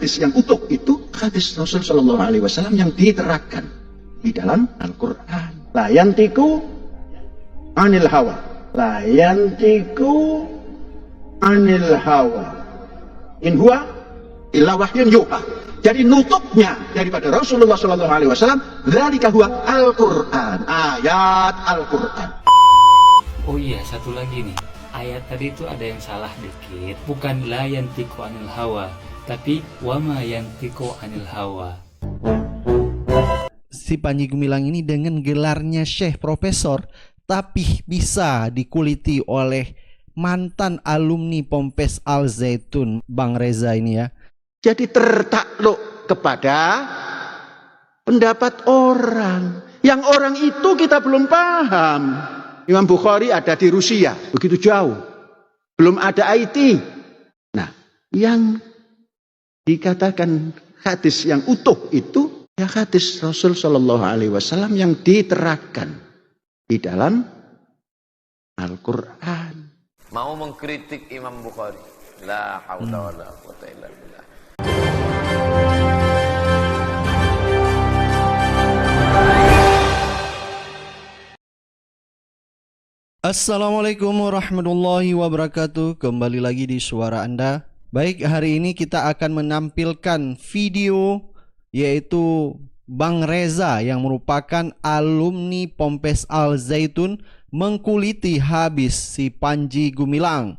Hadis yang utuh itu hadis Rasul Shallallahu Alaihi Wasallam yang diterangkan di dalam Al-Quran. La yantiku anil hawa, la yantiku anil hawa, in huwa illa wahyun yuha. Jadi nutupnya daripada Rasulullah Shallallahu Alaihi Wasallam, dzalika huwa Al-Quran, ayat Al-Quran. Oh iya, satu lagi nih. Ayat tadi itu ada yang salah dikit. Bukan la yantiku anil hawa, tapi wama yantiku anil hawa. Si Panji Gumilang ini dengan gelarnya Syekh Profesor, tapi bisa dikuliti oleh mantan alumni Ponpes Al Zaitun, Bang Reza ini ya. Jadi tertakluk kepada pendapat orang. Yang orang itu kita belum paham. Imam Bukhari ada di Rusia, begitu jauh. Belum ada IT. Nah, yang dikatakan hadis yang utuh itu ya hadis Rasul Shallallahu Alaihi Wasallam yang diterangkan di dalam Al-Quran. Mau mengkritik Imam Bukhari, la haula wala quwwata illa billah. Assalamualaikum warahmatullahi wabarakatuh. Kembali lagi di suara Anda. Baik, hari ini kita akan menampilkan video yaitu Bang Reza yang merupakan alumni Ponpes Al Zaitun mengkuliti habis si Panji Gumilang,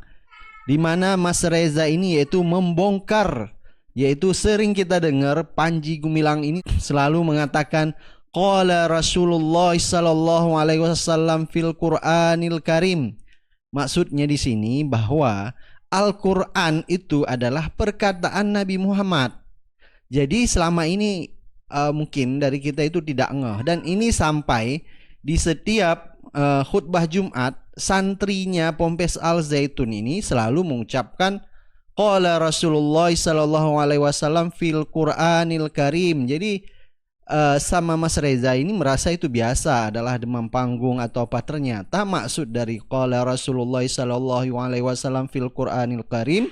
di mana Mas Reza ini yaitu membongkar, yaitu sering kita dengar Panji Gumilang ini selalu mengatakan qala Rasulullah sallallahu alaihi wasallam fil Qur'anil Karim. Maksudnya di sini bahwa Al-Qur'an itu adalah perkataan Nabi Muhammad. Jadi selama ini mungkin dari kita itu tidak ngeh, dan ini sampai di setiap khutbah Jumat santrinya Ponpes Al Zaitun ini selalu mengucapkan qala Rasulullah sallallahu alaihi wasallam fil Qur'anil Karim. Jadi sama Mas Reza ini merasa itu biasa, adalah demam panggung atau apa. Ternyata maksud dari qala Rasulullah sallallahu alaihi wasallam fil Qur'anil Karim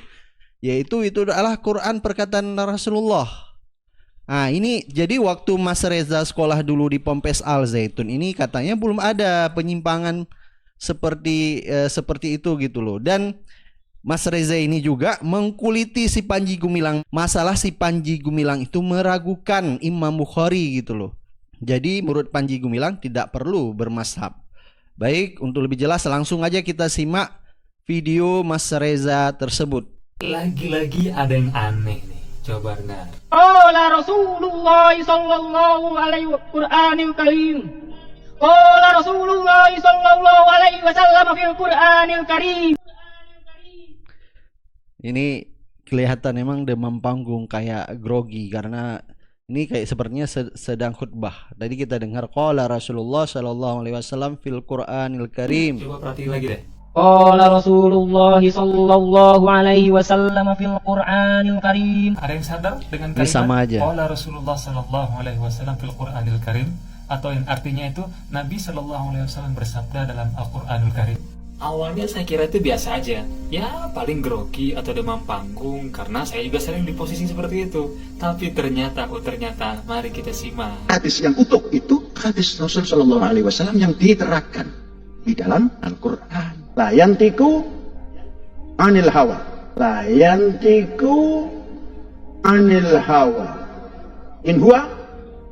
yaitu itu adalah Quran perkataan Rasulullah. Nah, ini jadi waktu Mas Reza sekolah dulu di Ponpes Al Zaitun ini katanya belum ada penyimpangan seperti itu gitu loh. Dan Mas Reza ini juga mengkuliti si Panji Gumilang. Masalah si Panji Gumilang itu meragukan Imam Bukhari gitu loh. Jadi menurut Panji Gumilang tidak perlu bermazhab. Baik, untuk lebih jelas langsung aja kita simak video Mas Reza tersebut. Lagi-lagi ada yang aneh nih. Coba dengar. Qala Rasulullah sallallahu alaihi Qur'anil Karim. Qala Rasulullah sallallahu alaihi wasallam fil Qur'anil Karim. Ini kelihatan memang demam panggung, kayak grogi, karena ini kayak sepertinya sedang khutbah. Tadi kita dengar qala Rasulullah sallallahu alaihi wasallam fil Qur'anil Karim. Coba perhatiin lagi deh. Qala Rasulullah sallallahu alaihi wasallam fil Qur'anil Karim. Ada yang sadar dengan Ini sama kalimat aja. qala Rasulullah sallallahu alaihi wasallam fil Qur'anil Karim, atau yang artinya itu Nabi sallallahu alaihi wasallam bersabda dalam Al-Qur'anul Karim? Awalnya saya kira itu biasa aja, ya paling grogi atau demam panggung, karena saya juga sering di posisi seperti itu. Tapi ternyata, mari kita simak. Hadis yang utuh itu hadis Rasul Shallallahu Alaihi Wasallam yang diterangkan di dalam Al-Quran. La yantiku anil hawa, la yantiku anil hawa, in huwa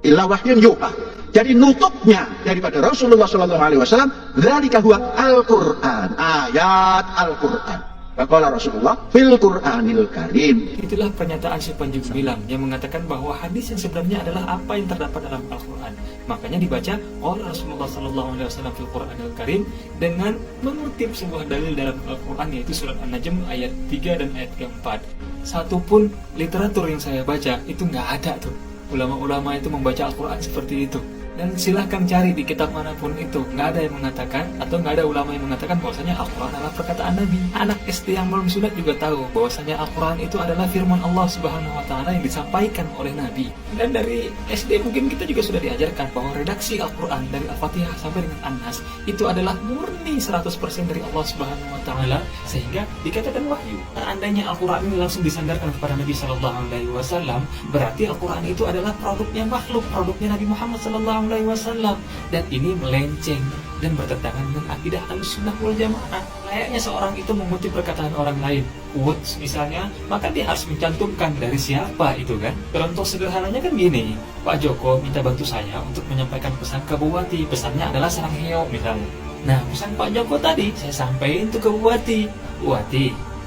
illa wahyun yuha. Jadi nutupnya daripada Rasulullah Shallallahu Alaihi Wasallam, dzalika huwa Al-Quran, ayat Al-Quran. Qala Rasulullah fil Qur'anil Karim. Itulah pernyataan si Panji Gumilang yang mengatakan bahwa hadis yang sebenarnya adalah apa yang terdapat dalam Al-Quran. Makanya dibaca qala Rasulullah sallallahu alaihi wasallam fil Qur'anil Karim dengan mengutip sebuah dalil dalam Al-Quran, yaitu surat An-Najm ayat 3 dan ayat 4. Satupun literatur yang saya baca itu nggak ada tuh ulama-ulama itu membaca Al-Quran seperti itu. Dan silahkan cari di kitab manapun itu, nggak ada yang mengatakan atau nggak ada ulama yang mengatakan bahwasanya Al-Quran adalah perkataan Nabi. Anak SD yang belum sunat juga tahu bahwasanya Al-Quran itu adalah firman Allah Subhanahu Wa Taala yang disampaikan oleh Nabi. Dan dari SD mungkin kita juga sudah diajarkan bahwa redaksi Al-Quran dari Al-Fatihah sampai dengan An-Nas itu adalah murni 100% dari Allah Subhanahu Wa Taala, sehingga dikatakan wahyu. Andainya Al-Quran ini langsung disandarkan kepada Nabi Sallallahu Alaihi Wasallam, berarti Al-Quran itu adalah produknya makhluk, produknya Nabi Muhammad Sallallahu Alaihi Wasallam, dan ini melenceng dan bertentangan dengan akidah Ahlussunnah wal Jamaah. Layaknya seorang itu mengutip perkataan orang lain, quotes misalnya, maka dia harus mencantumkan dari siapa itu kan. Contoh sederhananya kan gini, Pak Joko minta bantu saya untuk menyampaikan pesan ke Bupati, pesannya adalah sarang heo misalnya. Nah, pesan Pak Joko tadi saya sampaikan itu ke Bupati,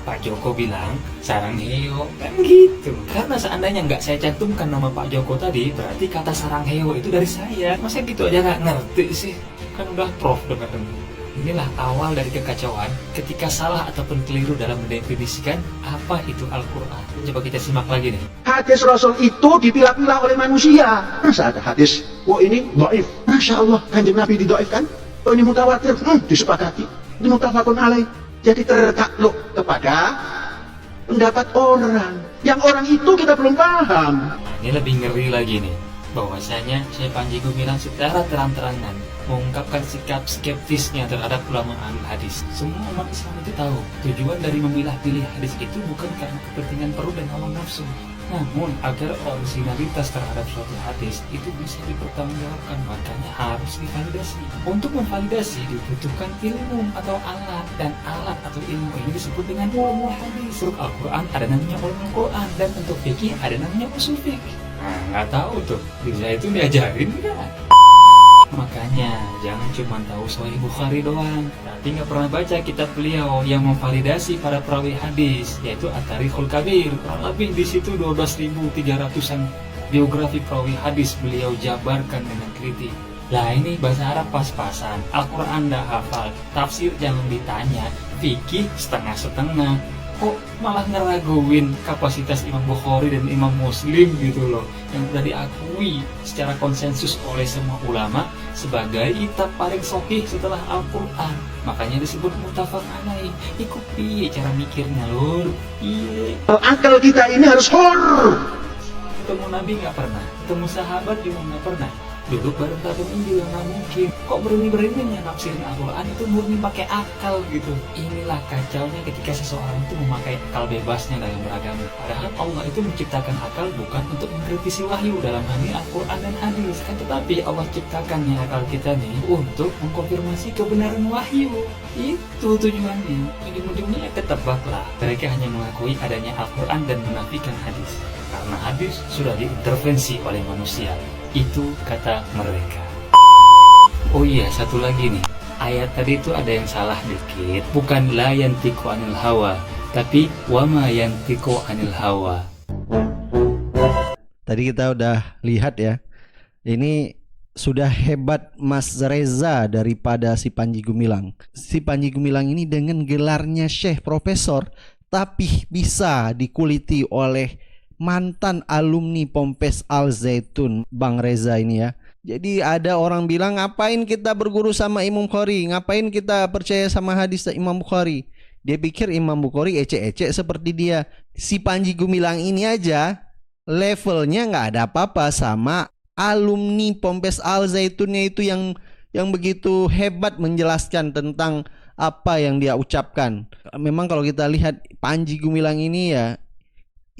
Pak Joko bilang sarang heo, kan gitu. Karena seandainya nggak saya cantumkan nama Pak Joko tadi, berarti kata sarang heo itu dari saya. Masa gitu aja nggak ngerti sih? Kan udah prof dengar. Inilah awal dari kekacauan ketika salah ataupun keliru dalam mendefinisikan apa itu Al-Quran. Coba kita simak lagi nih. Hadis Rasul itu dipilah-pilah oleh manusia. Masa ada hadis, oh ini dhaif. Masya Allah, kanjeng Nabi didoifkan. Oh ini mutawatir, disepakati. Ini mutafakun alaih. Jadi tertakluk kepada pendapat orang. Yang orang itu kita belum paham. Ini lebih ngeri lagi nih, bahwasanya Syekh Panji Gumilang secara terang-terangan mengungkapkan sikap skeptisnya terhadap ulama ahli hadis. Semua umat Islam itu tahu tujuan dari memilah-pilih hadis itu bukan karena kepentingan perut dan hawa nafsu, namun agar originalitas terhadap suatu hadis itu bisa dipertanggungjawabkan, makanya harus divalidasi. Untuk memvalidasi dibutuhkan ilmu atau alat, dan alat atau ilmu ini disebut dengan ilmu hadis. Untuk Al-Quran ada namanya ulumul Quran, dan untuk fikih ada namanya usul fikih. Nah, nggak tahu tuh, bisa itu diajarin nggak? Makanya jangan cuma tahu Sahih Bukhari doang, tapi nggak pernah baca kitab beliau yang memvalidasi para perawi hadis, yaitu At-Tarikhul Kabir. Lebih di situ 12.300-an biografi perawi hadis beliau jabarkan dengan teliti. Lah ini bahasa Arab pas-pasan, Al-Quran nggak hafal, tafsir jangan ditanya, fikih setengah-setengah. Kok malah ngeraguin kapasitas Imam Bukhari dan Imam Muslim gitu loh, yang sudah diakui secara konsensus oleh semua ulama sebagai kitab paling sahih setelah Al-Quran. Makanya disebut muttafaq alaih. Ikuti cara mikirnya lur. Iya. Akal kita ini harus hor. Ketemu Nabi nggak pernah, ketemu sahabat juga nggak pernah, duduk bareng tabi'in juga nggak mungkin. Kok berani-beraninya nafsirin Al-Quran itu murni pakai akal gitu. Inilah kacaunya ketika seseorang itu memakai akal bebasnya dalam beragama. Padahal Allah itu menciptakan akal bukan untuk mengkritisi wahyu, dalam hal ini Al-Quran dan hadis kan, tetapi Allah ciptakannya akal kita nih untuk mengkonfirmasi kebenaran wahyu. Itu tujuannya. Ujung-ujungnya ketebak lah. Mereka hanya mengakui adanya Al-Quran dan menafikan hadis, karena hadis sudah diintervensi oleh manusia. Itu kata mereka. Oh iya, satu lagi nih. Ayat tadi itu ada yang salah dikit. Bukan la yantiqu anil hawa, tapi wa ma yantiqu anil hawa. Tadi kita udah lihat ya. Ini sudah hebat Mas Reza daripada si Panji Gumilang. Si Panji Gumilang ini dengan gelarnya Syekh Profesor, tapi bisa dikuliti oleh mantan alumni Pompes Al Zaitun, Bang Reza ini ya. Jadi ada orang bilang, ngapain kita berguru sama Imam Bukhari, ngapain kita percaya sama hadis Imam Bukhari. Dia pikir Imam Bukhari ecek-ecek seperti dia. Si Panji Gumilang ini aja levelnya nggak ada apa-apa sama alumni Pompes Al Zaitunnya itu yang begitu hebat menjelaskan tentang apa yang dia ucapkan. Memang kalau kita lihat Panji Gumilang ini ya,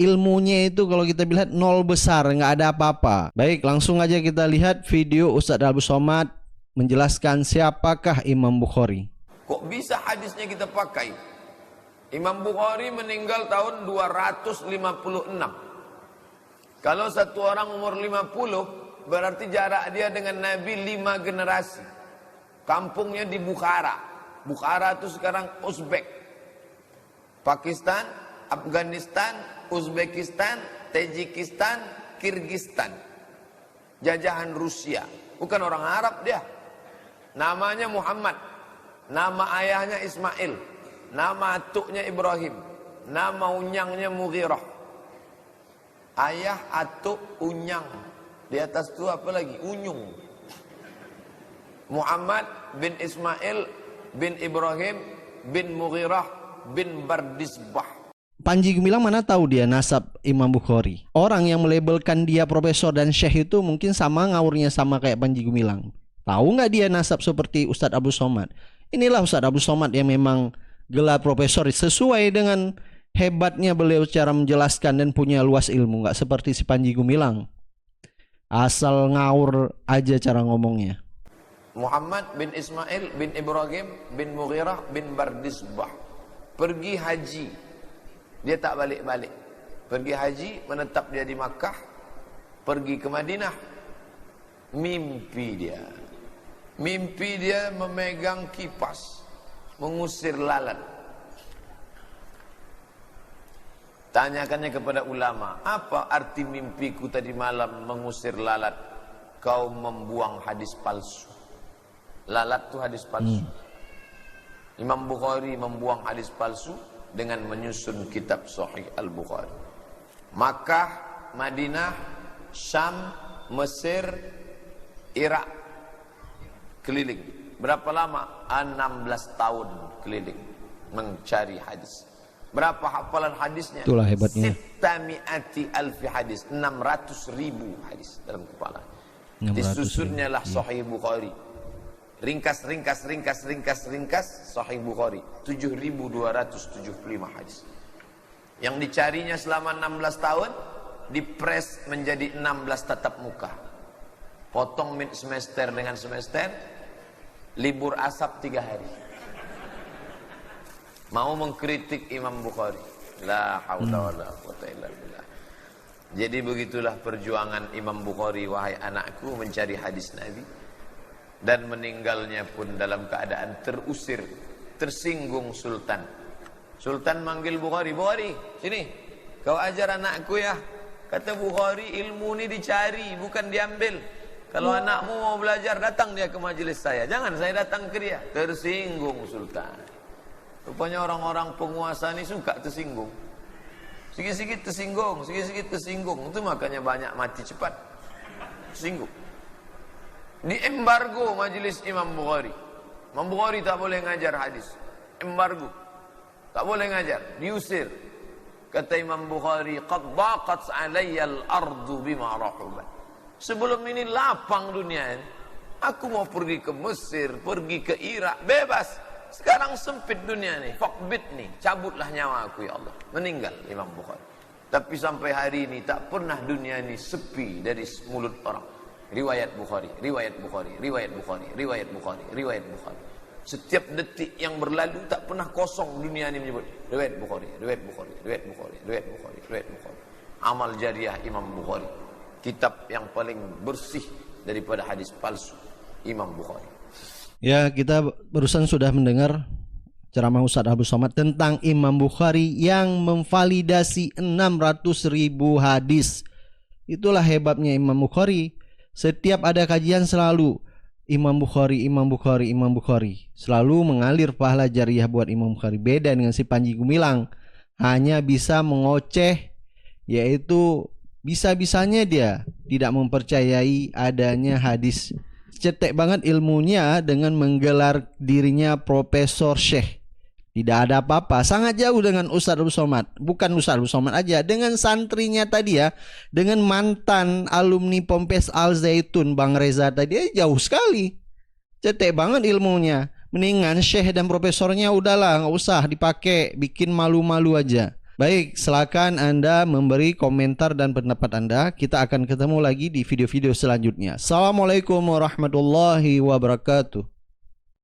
ilmunya itu kalau kita lihat nol besar, nggak ada apa-apa. Baik, langsung aja kita lihat video Ustadz Abu Somad menjelaskan siapakah Imam Bukhari. Kok bisa hadisnya kita pakai? Imam Bukhari meninggal tahun 256. Kalau satu orang umur 50, berarti jarak dia dengan Nabi 5 generasi. Kampungnya di Bukhara. Bukhara itu sekarang Uzbek, Pakistan, Afghanistan, Uzbekistan, Tajikistan, Kirgistan. Jajahan Rusia. Bukan orang Arab dia. Namanya Muhammad. Nama ayahnya Ismail. Nama atuknya Ibrahim. Nama unyangnya Mughirah. Ayah, atuk, unyang. Di atas itu apa lagi? Unyung. Muhammad bin Ismail bin Ibrahim bin Mughirah bin Bardisbah. Panji Gumilang mana tahu dia nasab Imam Bukhari. Orang yang melabelkan dia profesor dan syekh itu mungkin sama ngawurnya sama kayak Panji Gumilang. Tahu nggak dia nasab seperti Ustadz Abdul Somad? Inilah Ustadz Abdul Somad yang memang gelar profesor sesuai dengan hebatnya beliau cara menjelaskan dan punya luas ilmu. Nggak seperti si Panji Gumilang. Asal ngawur aja cara ngomongnya. Muhammad bin Ismail bin Ibrahim bin Mughirah bin Bardisbah pergi haji. Dia tak balik-balik. Pergi haji, menetap dia di Makkah. Pergi ke Madinah. Mimpi dia memegang kipas, mengusir lalat. Tanyakannya kepada ulama, apa arti mimpiku tadi malam mengusir lalat? Kau membuang hadis palsu. Lalat itu hadis palsu. Imam Bukhari membuang hadis palsu dengan menyusun kitab Sahih Al-Bukhari. Makkah, Madinah, Syam, Mesir, Irak keliling. Berapa lama? 16 tahun keliling mencari hadis. Berapa hafalan hadisnya? Itulah hebatnya. 600,000 hadis, 600,000 hadis dalam kepala. Disusunnya lah Sahih Bukhari. Ringkas Sahih Bukhari 7.275 hadis. Yang dicarinya selama 16 tahun dipres menjadi 16 tatap muka. Potong semester dengan semester, libur asap 3 hari. Mau mengkritik Imam Bukhari. La haula wala quwwata illa billah. Jadi begitulah perjuangan Imam Bukhari, wahai anakku, mencari hadis Nabi. Dan meninggalnya pun dalam keadaan terusir, tersinggung Sultan. Sultan manggil Bukhari, Bukhari, sini, kau ajar anakku ya. Kata Bukhari, ilmu ini dicari, bukan diambil. Kalau anakmu mau belajar, datang dia ke majelis saya. Jangan saya datang ke dia. Tersinggung Sultan. Rupanya orang-orang penguasa ini suka tersinggung. Sikit-sikit tersinggung, sikit-sikit tersinggung. Itu makanya banyak mati cepat. Tersinggung. Di embargo majelis Imam Bukhari. Imam Bukhari tak boleh ngajar hadis. Embargo. Tak boleh ngajar, diusir. Kata Imam Bukhari, qad daqat 'alayya al-ardu bima rahubat. Sebelum ini lapang dunia ini. Aku mau pergi ke Mesir, pergi ke Irak, bebas. Sekarang sempit dunia ini. Faqbit nih, cabutlah nyawa aku ya Allah. Meninggal Imam Bukhari. Tapi sampai hari ini tak pernah dunia ini sepi dari mulut orang. Riwayat Bukhari, riwayat Bukhari, riwayat Bukhari, riwayat Bukhari, riwayat Bukhari. Setiap detik yang berlalu tak pernah kosong dunia ini menyebut riwayat Bukhari, riwayat Bukhari, riwayat Bukhari, riwayat Bukhari, riwayat Bukhari. Amal jariah Imam Bukhari. Kitab yang paling bersih daripada hadis palsu, Imam Bukhari. Ya, kita barusan sudah mendengar ceramah Ustadz Abdul Somad tentang Imam Bukhari yang memvalidasi 600.000 hadis. Itulah hebatnya Imam Bukhari. Setiap ada kajian selalu Imam Bukhari, Imam Bukhari, Imam Bukhari. Selalu mengalir pahala jariah buat Imam Bukhari. Beda dengan si Panji Gumilang, hanya bisa mengoceh, yaitu bisa-bisanya dia tidak mempercayai adanya hadis. Cetek banget ilmunya dengan menggelar dirinya Profesor Syekh. Tidak ada apa-apa, sangat jauh dengan Ustadz Abdul Somad. Bukan Ustadz Abdul Somad aja, dengan santrinya tadi ya, dengan mantan alumni Pompes Al Zaitun Bang Reza tadi, jauh sekali. Cetek banget ilmunya. Mendingan syekh dan profesornya udahlah, nggak usah dipakai, bikin malu-malu aja. Baik, silakan Anda memberi komentar dan pendapat Anda. Kita akan ketemu lagi di video-video selanjutnya. Assalamualaikum warahmatullahi wabarakatuh.